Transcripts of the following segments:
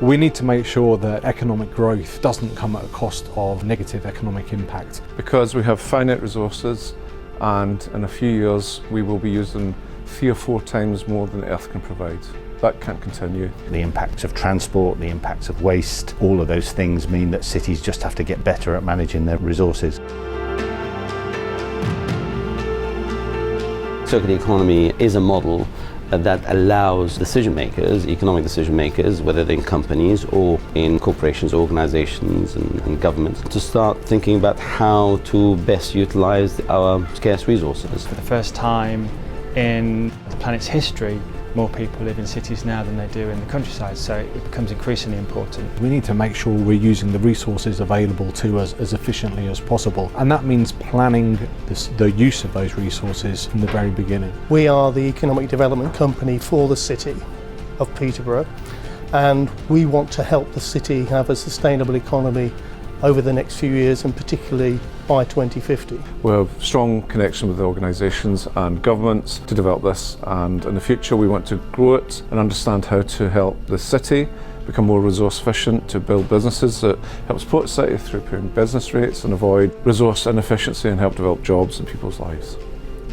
We need to make sure that economic growth doesn't come at a cost of negative economic impact. Because we have finite resources, and in a few years we will be using 3 or 4 times more than the Earth can provide. That can't continue. The impacts of transport, the impacts of waste, all of those things mean that cities just have to get better at managing their resources. Circular economy is a model that allows decision makers, economic decision makers, whether they're in companies or in corporations, organizations and governments, to start thinking about how to best utilize our scarce resources. For the first time in the planet's history, more people live in cities now than they do in the countryside, so it becomes increasingly important. We need to make sure we're using the resources available to us as efficiently as possible, and that means planning the use of those resources from the very beginning. We are the economic development company for the city of Peterborough, and we want to help the city have a sustainable economy over the next few years, and particularly by 2050. We have strong connection with the organisations and governments to develop this, and in the future we want to grow it and understand how to help the city become more resource efficient, to build businesses that help support the city through improving business rates and avoid resource inefficiency and help develop jobs in people's lives.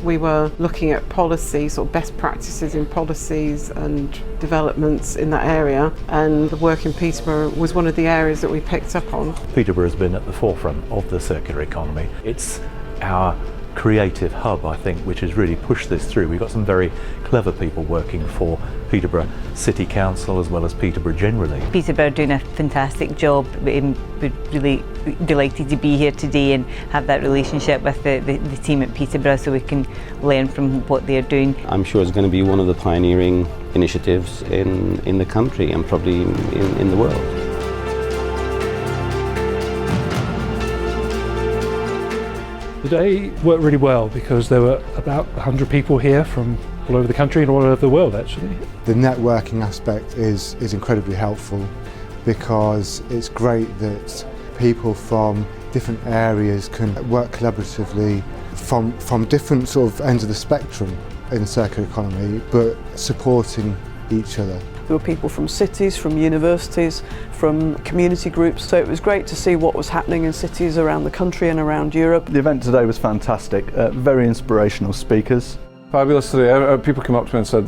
We were looking at policies or best practices in policies and developments in that area, and the work in Peterborough was one of the areas that we picked up on. Peterborough has been at the forefront of the circular economy. It's our creative hub, I think, which has really pushed this through. We've got some very clever people working for Peterborough City Council as well as Peterborough generally. Peterborough are doing a fantastic job. We're really delighted to be here today and have that relationship with the team at Peterborough, so we can learn from what they're doing. I'm sure it's going to be one of the pioneering initiatives in the country and probably in the world. The day worked really well because there were about 100 people here from all over the country and all over the world actually. The networking aspect is incredibly helpful, because it's great that people from different areas can work collaboratively from different sort of ends of the spectrum in the circular economy, but supporting each other. There were people from cities, from universities, from community groups, so it was great to see what was happening in cities around the country and around Europe. The event today was fantastic, very inspirational speakers. Fabulous today. People came up to me and said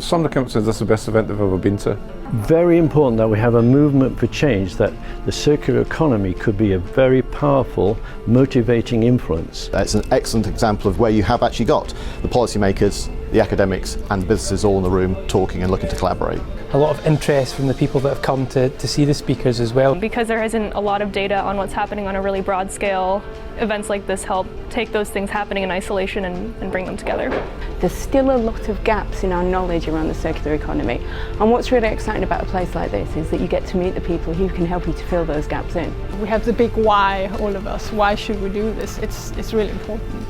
somebody came up and said this is the best event they've ever been to. Very important that we have a movement for change, that the circular economy could be a very powerful, motivating influence. It's an excellent example of where you have actually got the policymakers, the academics and businesses all in the room talking and looking to collaborate. A lot of interest from the people that have come to see the speakers as well. Because there isn't a lot of data on what's happening on a really broad scale, events like this help take those things happening in isolation and bring them together. There's still a lot of gaps in our knowledge around the circular economy, and what's really exciting about a place like this is that you get to meet the people who can help you to fill those gaps in. We have the big why, all of us. Why should we do this? It's really important.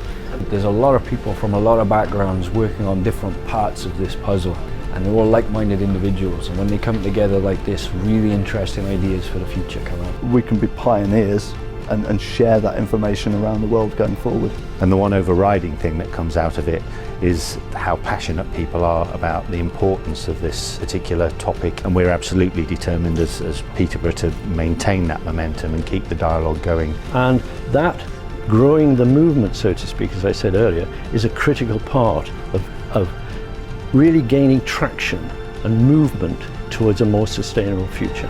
There's a lot of people from a lot of backgrounds working on different parts of this puzzle, and they're all like-minded individuals, and when they come together like this, really interesting ideas for the future come out. We can be pioneers and share that information around the world going forward. And the one overriding thing that comes out of it is how passionate people are about the importance of this particular topic, and we're absolutely determined as Peterborough to maintain that momentum and keep the dialogue going. And that growing the movement, so to speak, as I said earlier, is a critical part of really gaining traction and movement towards a more sustainable future.